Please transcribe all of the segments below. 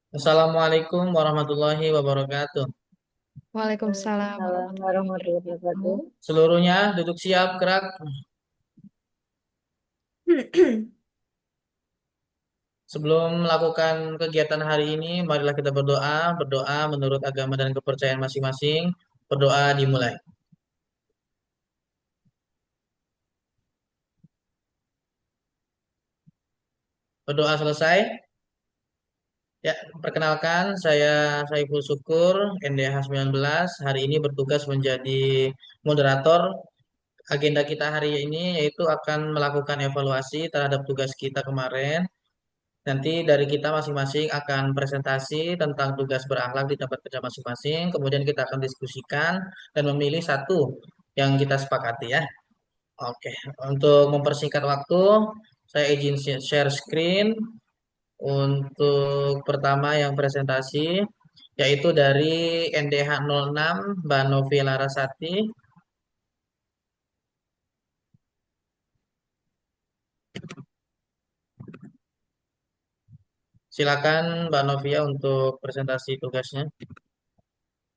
Assalamualaikum warahmatullahi wabarakatuh. Waalaikumsalam Waalaikumsalam warahmatullahi warahmatullahi wabarakatuh. wabarakatuh. Seluruhnya duduk siap, gerak. Sebelum melakukan kegiatan hari ini, marilah kita berdoa. Berdoa menurut agama dan kepercayaan masing-masing. Berdoa dimulai. Berdoa selesai. Ya, perkenalkan saya Saiful Syukur, NDH 19. Hari ini bertugas menjadi moderator. Agenda kita hari ini yaitu akan melakukan evaluasi terhadap tugas kita kemarin. Nanti dari kita masing-masing akan presentasi tentang tugas berakhlak di tempat kerja masing-masing. Kemudian kita akan diskusikan dan memilih satu yang kita sepakati ya. Oke, untuk mempersingkat waktu, saya izin share screen untuk pertama yang presentasi yaitu dari NDH 06 Mbak Novi Larasati. Silakan Mbak Novia untuk presentasi tugasnya.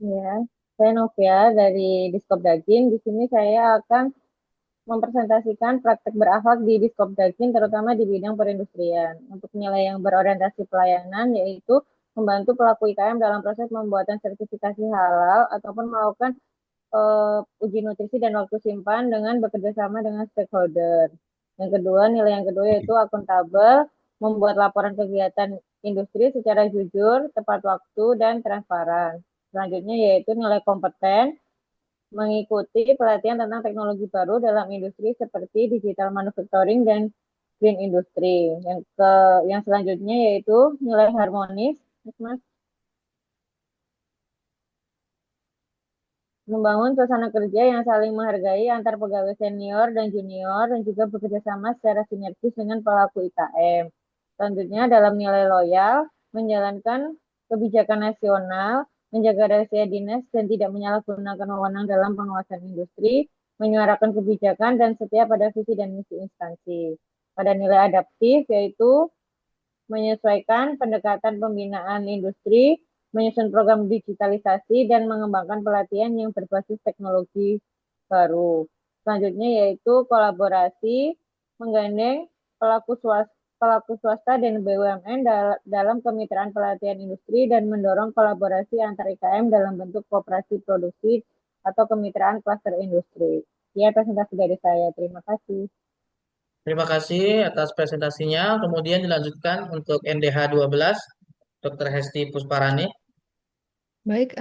Ya, saya Novia dari Diskop Daging. Di sini saya akan mempresentasikan praktek berakhlak di Diskop Daging, terutama di bidang perindustrian. Untuk nilai yang berorientasi pelayanan, yaitu membantu pelaku IKM dalam proses pembuatan sertifikasi halal ataupun melakukan uji nutrisi dan waktu simpan dengan bekerja sama dengan stakeholder. Yang kedua, nilai yang kedua yaitu akuntabel, membuat laporan kegiatan industri secara jujur, tepat waktu, dan transparan. Selanjutnya yaitu nilai kompeten, mengikuti pelatihan tentang teknologi baru dalam industri seperti digital manufacturing dan green industry. Yang selanjutnya yaitu nilai harmonis, Mas, membangun suasana kerja yang saling menghargai antar pegawai senior dan junior dan juga bekerja sama secara sinergis dengan pelaku IKM. Selanjutnya dalam nilai loyal, menjalankan kebijakan nasional, menjaga rahasia dinas dan tidak menyalahgunakan wewenang dalam pengawasan industri, menyuarakan kebijakan dan setia pada visi dan misi instansi. Pada nilai adaptif yaitu menyesuaikan pendekatan pembinaan industri, menyusun program digitalisasi, dan mengembangkan pelatihan yang berbasis teknologi baru. Selanjutnya yaitu kolaborasi, menggandeng pelaku swasta dan BUMN dalam kemitraan pelatihan industri dan mendorong kolaborasi antar IKM dalam bentuk kooperasi produksi atau kemitraan klaster industri. Ya, presentasi dari saya. Terima kasih. Terima kasih atas presentasinya. Kemudian dilanjutkan untuk NDH 12, Dr. Hesti Pusparani. Baik,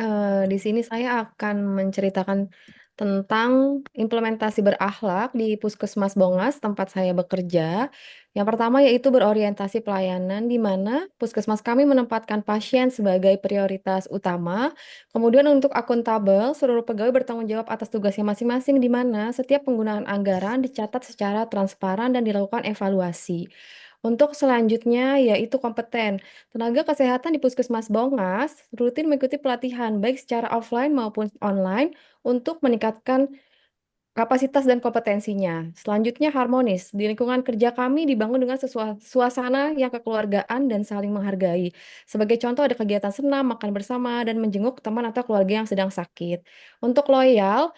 di sini saya akan menceritakan tentang implementasi berakhlak di Puskesmas Bongas tempat saya bekerja. Yang pertama yaitu berorientasi pelayanan di mana puskesmas kami menempatkan pasien sebagai prioritas utama. Kemudian untuk akuntabel, seluruh pegawai bertanggung jawab atas tugasnya masing-masing di mana setiap penggunaan anggaran dicatat secara transparan dan dilakukan evaluasi. Untuk selanjutnya yaitu kompeten. Tenaga kesehatan di Puskesmas Bongas rutin mengikuti pelatihan baik secara offline maupun online untuk meningkatkan kapasitas dan kompetensinya. Selanjutnya harmonis. Di lingkungan kerja kami dibangun dengan suasana yang kekeluargaan dan saling menghargai. Sebagai contoh ada kegiatan senam, makan bersama, dan menjenguk teman atau keluarga yang sedang sakit. Untuk loyal,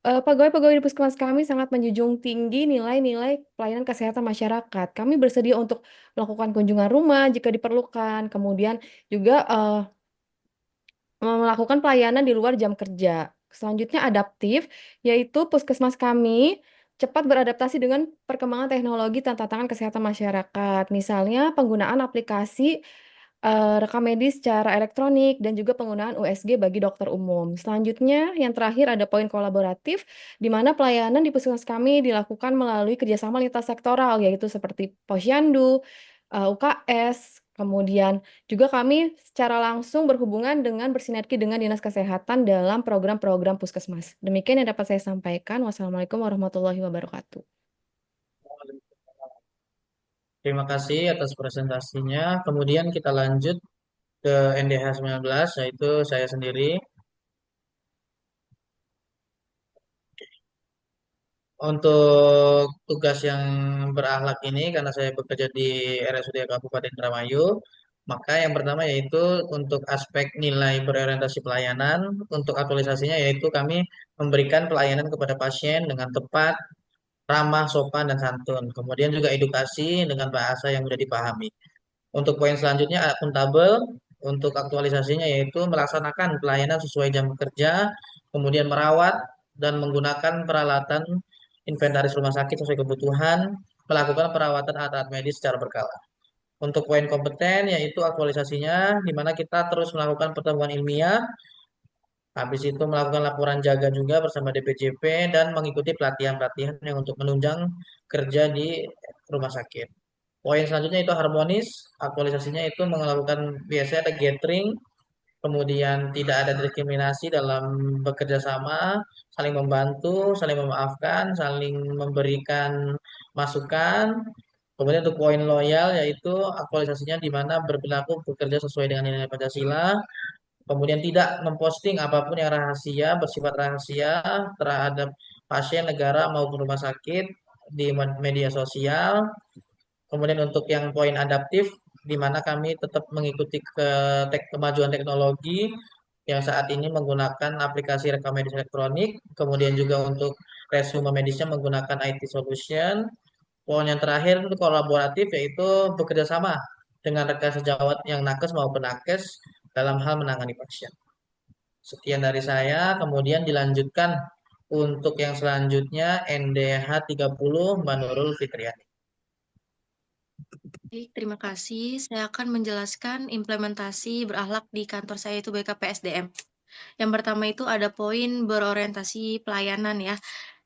pegawai-pegawai di puskesmas kami sangat menjunjung tinggi nilai-nilai pelayanan kesehatan masyarakat. Kami bersedia untuk melakukan kunjungan rumah jika diperlukan. Kemudian juga melakukan pelayanan di luar jam kerja. Selanjutnya adaptif, yaitu puskesmas kami cepat beradaptasi dengan perkembangan teknologi dan tantangan kesehatan masyarakat. Misalnya penggunaan aplikasi rekam medis secara elektronik dan juga penggunaan USG bagi dokter umum. Selanjutnya, yang terakhir ada poin kolaboratif, di mana pelayanan di puskesmas kami dilakukan melalui kerjasama lintas sektoral, yaitu seperti Posyandu, UKS, kemudian juga kami secara langsung berhubungan dengan bersinergi dengan Dinas Kesehatan dalam program-program puskesmas. Demikian yang dapat saya sampaikan. Wassalamualaikum warahmatullahi wabarakatuh. Terima kasih atas presentasinya. Kemudian kita lanjut ke NDH 19, yaitu saya sendiri. Untuk tugas yang berakhlak ini, karena saya bekerja di RSUD Kabupaten Indramayu, Maka yang pertama yaitu untuk aspek nilai berorientasi pelayanan, untuk aktualisasinya yaitu kami memberikan pelayanan kepada pasien dengan tepat, ramah, sopan, dan santun. Kemudian juga edukasi dengan bahasa yang mudah dipahami. Untuk poin selanjutnya akuntabel, untuk aktualisasinya yaitu melaksanakan pelayanan sesuai jam kerja, kemudian merawat dan menggunakan peralatan inventaris rumah sakit sesuai kebutuhan, melakukan perawatan alat-alat medis secara berkala. Untuk poin kompeten yaitu aktualisasinya di mana kita terus melakukan pertemuan ilmiah, habis itu melakukan laporan jaga juga bersama DPJP dan mengikuti pelatihan-pelatihan yang untuk menunjang kerja di rumah sakit. Poin selanjutnya itu harmonis, aktualisasinya itu melakukan biasanya ada gathering, kemudian tidak ada diskriminasi dalam bekerja sama, saling membantu, saling memaafkan, saling memberikan masukan. Kemudian untuk poin loyal yaitu aktualisasinya di mana berperilaku bekerja sesuai dengan nilai Pancasila, kemudian tidak memposting apapun yang rahasia, bersifat rahasia terhadap pasien, negara maupun rumah sakit di media sosial. Kemudian untuk yang poin adaptif, di mana kami tetap mengikuti kemajuan teknologi yang saat ini menggunakan aplikasi rekam medis elektronik, kemudian juga untuk resume medisnya menggunakan IT solution. Poin yang terakhir itu kolaboratif, yaitu bekerja sama dengan rekan sejawat yang nakes maupun nakes dalam hal menangani pasien. Sekian dari saya, kemudian dilanjutkan untuk yang selanjutnya NDH 30 Mbak Nurul Fitriani. Baik, terima kasih. Saya akan menjelaskan implementasi berakhlak di kantor saya itu BKPSDM. Yang pertama itu ada poin berorientasi pelayanan ya.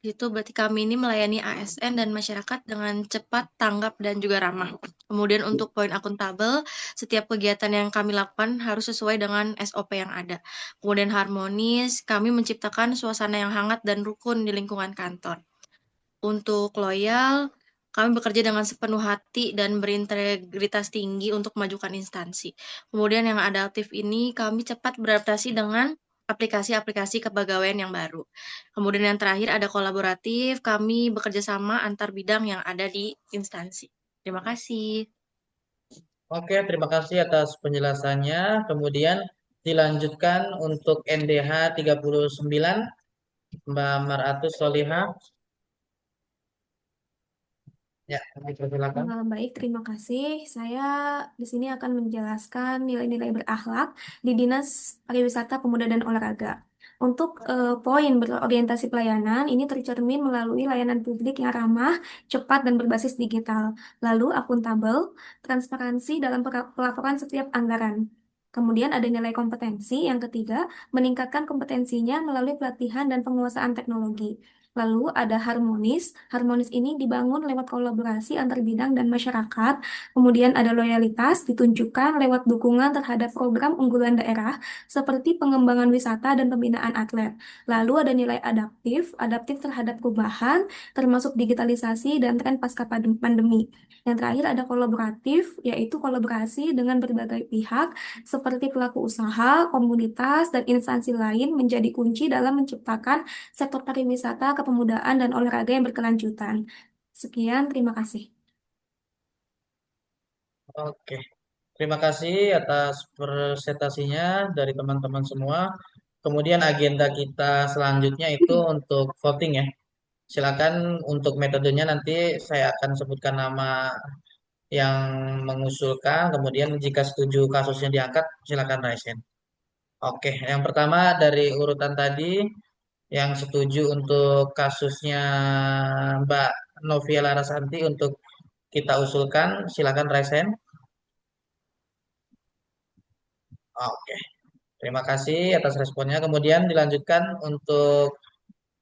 Itu berarti kami ini melayani ASN dan masyarakat dengan cepat, tanggap, dan juga ramah. Kemudian untuk poin akuntabel, setiap kegiatan yang kami lakukan harus sesuai dengan SOP yang ada. Kemudian harmonis, kami menciptakan suasana yang hangat dan rukun di lingkungan kantor. Untuk loyal, kami bekerja dengan sepenuh hati dan berintegritas tinggi untuk memajukan instansi. Kemudian yang adaptif ini, kami cepat beradaptasi dengan aplikasi-aplikasi kepegawaian yang baru. Kemudian yang terakhir ada kolaboratif, kami bekerja sama antar bidang yang ada di instansi. Terima kasih. Oke, terima kasih atas penjelasannya. Kemudian dilanjutkan untuk NDH 39 Mbak Maratus Solihah. Ya, silakan. Baik, terima kasih. Saya di sini akan menjelaskan nilai-nilai berakhlak di Dinas Pariwisata, Pemuda dan Olahraga. Untuk poin berorientasi pelayanan, ini tercermin melalui layanan publik yang ramah, cepat, dan berbasis digital. Lalu akuntabel, transparansi dalam pelaporan setiap anggaran. Kemudian ada nilai kompetensi. Yang ketiga, meningkatkan kompetensinya melalui pelatihan dan penguasaan teknologi. Lalu ada harmonis. Harmonis ini dibangun lewat kolaborasi antar bidang dan masyarakat. Kemudian ada loyalitas ditunjukkan lewat dukungan terhadap program unggulan daerah seperti pengembangan wisata dan pembinaan atlet. Lalu ada nilai adaptif, adaptif terhadap perubahan termasuk digitalisasi dan tren pasca pandemi. Yang terakhir ada kolaboratif, yaitu kolaborasi dengan berbagai pihak seperti pelaku usaha, komunitas, dan instansi lain menjadi kunci dalam menciptakan sektor pariwisata, kepemudaan, dan olahraga yang berkelanjutan. Sekian, terima kasih. Oke, terima kasih atas presentasinya dari teman-teman semua. Kemudian agenda kita selanjutnya itu untuk voting ya. Silakan untuk metodenya nanti saya akan sebutkan nama yang mengusulkan. Kemudian jika setuju kasusnya diangkat, silakan raise hand. Oke, yang pertama dari urutan tadi yang setuju untuk kasusnya Mbak Novia Larasanti untuk kita usulkan, silakan raise hand. Oke, terima kasih atas responnya. Kemudian dilanjutkan untuk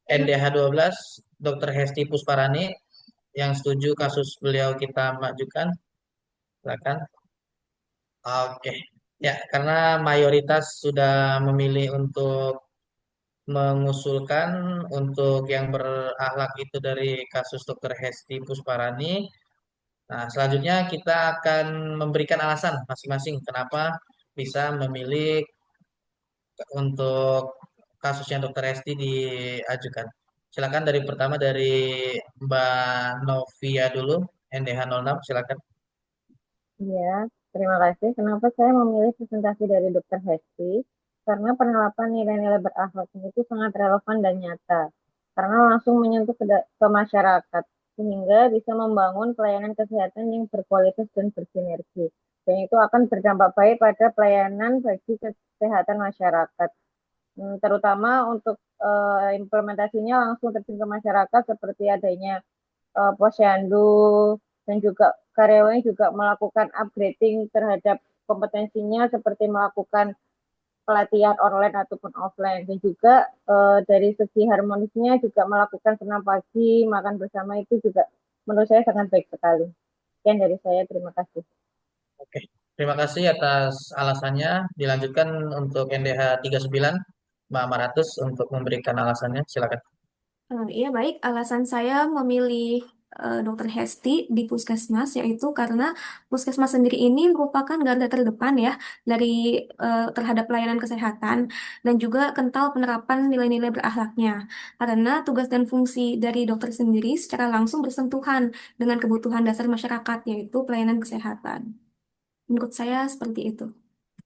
NDH 12, Dr. Hesti Pusparani yang setuju kasus beliau kita majukan. Silakan. Oke. Ya, karena mayoritas sudah memilih untuk mengusulkan untuk yang berakhlak itu dari kasus Dr. Hesti Pusparani. Nah, selanjutnya kita akan memberikan alasan masing-masing kenapa bisa memilih untuk kasusnya Dr. Hesti diajukan. Silakan dari pertama dari Mbak Novia dulu, NDH 06, silakan. Ya, Terima kasih. Kenapa saya memilih presentasi dari Dr. Hesti? Karena penerapan nilai-nilai berakhlaknya itu sangat relevan dan nyata. Karena langsung menyentuh ke masyarakat. Sehingga bisa membangun pelayanan kesehatan yang berkualitas dan bersinergi. Dan itu akan berdampak baik pada pelayanan bagi kesehatan masyarakat. Terutama untuk implementasinya langsung terjun ke masyarakat seperti adanya posyandu dan juga karyawannya juga melakukan upgrading terhadap kompetensinya seperti melakukan pelatihan online ataupun offline dan juga dari segi harmonisnya juga melakukan senam pagi, makan bersama itu juga menurut saya sangat baik sekali. Sekian dari saya, terima kasih. Oke, terima kasih atas alasannya. Dilanjutkan untuk NDH 39, Mbak Maratus untuk memberikan alasannya. Silakan. Iya baik, alasan saya memilih Dr. Hesti di Puskesmas yaitu karena Puskesmas sendiri ini merupakan garda terdepan ya dari terhadap pelayanan kesehatan dan juga kental penerapan nilai-nilai berakhlaknya. Karena tugas dan fungsi dari dokter sendiri secara langsung bersentuhan dengan kebutuhan dasar masyarakat yaitu pelayanan kesehatan. Menurut saya seperti itu.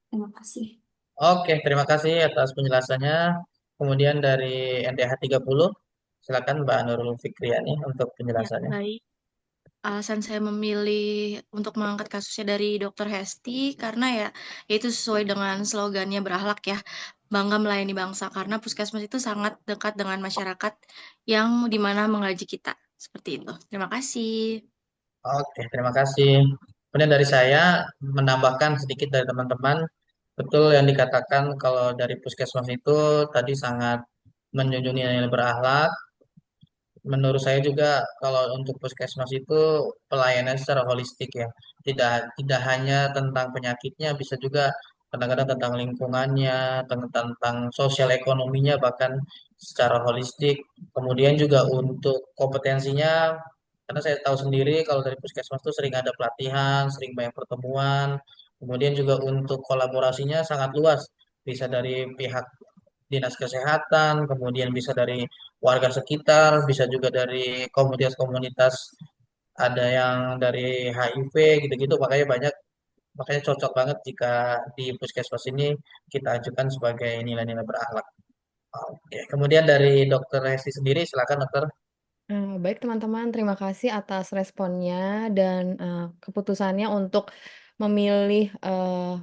Terima kasih. Oke, terima kasih atas penjelasannya. Kemudian dari NDH 30, silakan Mbak Nurul Fikriani untuk Ya, penjelasannya. baik. Alasan saya memilih untuk mengangkat kasusnya dari Dr. Hesti karena ya itu sesuai dengan slogannya berakhlak ya, bangga melayani bangsa karena puskesmas itu sangat dekat dengan masyarakat yang dimana menggaji kita. Seperti itu. Terima kasih. Oke, terima kasih. Kemudian dari saya menambahkan sedikit dari teman-teman, betul yang dikatakan kalau dari puskesmas itu tadi sangat menjunjung nilai berakhlak. Menurut saya juga kalau untuk puskesmas itu pelayanan secara holistik ya. Tidak hanya tentang penyakitnya, bisa juga kadang-kadang tentang lingkungannya, tentang sosial ekonominya bahkan secara holistik. Kemudian juga untuk kompetensinya, karena saya tahu sendiri kalau dari puskesmas itu sering ada pelatihan, sering banyak pertemuan. Kemudian juga untuk kolaborasinya sangat luas. Bisa dari pihak dinas kesehatan, kemudian bisa dari warga sekitar, bisa juga dari komunitas-komunitas ada yang dari HIV gitu-gitu, makanya cocok banget jika di puskesmas ini kita ajukan sebagai nilai-nilai berakhlak. Oke, kemudian dari Dokter Hesti sendiri, silakan Dokter. Baik teman-teman, terima kasih atas responnya dan, keputusannya untuk memilih,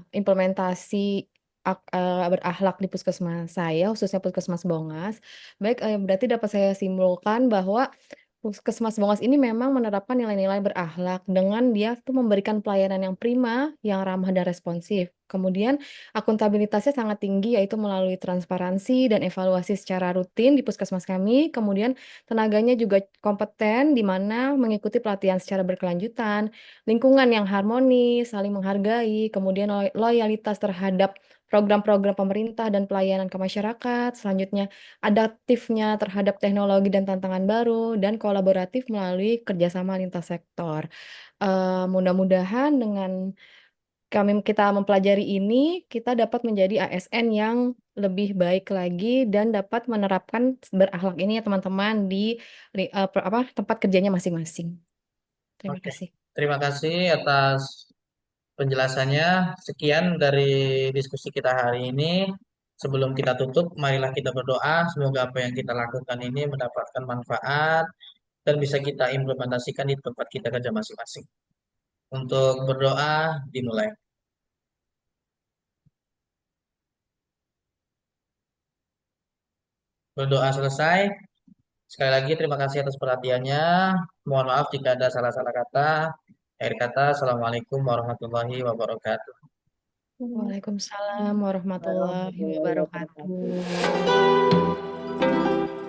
implementasi berakhlak di puskesmas saya, khususnya Puskesmas Bongas. Baik, berarti dapat saya simpulkan bahwa Puskesmas Bongas ini memang menerapkan nilai-nilai berakhlak dengan dia tuh memberikan pelayanan yang prima, yang ramah dan responsif. Kemudian akuntabilitasnya sangat tinggi yaitu melalui transparansi dan evaluasi secara rutin di puskesmas kami. Kemudian tenaganya juga kompeten di mana mengikuti pelatihan secara berkelanjutan, lingkungan yang harmonis, saling menghargai, kemudian loyalitas terhadap program-program pemerintah dan pelayanan ke masyarakat. Selanjutnya, adaptifnya terhadap teknologi dan tantangan baru, dan kolaboratif melalui kerjasama lintas sektor. Mudah-mudahan dengan kita mempelajari ini, kita dapat menjadi ASN yang lebih baik lagi dan dapat menerapkan berakhlak ini ya teman-teman di tempat kerjanya masing-masing. Terima Oke, kasih. terima kasih atas penjelasannya. Sekian dari diskusi kita hari ini. Sebelum kita tutup, marilah kita berdoa. Semoga apa yang kita lakukan ini mendapatkan manfaat dan bisa kita implementasikan di tempat kita kerja masing-masing. Untuk berdoa dimulai. Berdoa selesai. Sekali lagi terima kasih atas perhatiannya. Mohon maaf jika ada salah-salah kata. Akhir kata, Assalamualaikum warahmatullahi wabarakatuh. Waalaikumsalam warahmatullahi Warahmatullahi wabarakatuh. wabarakatuh.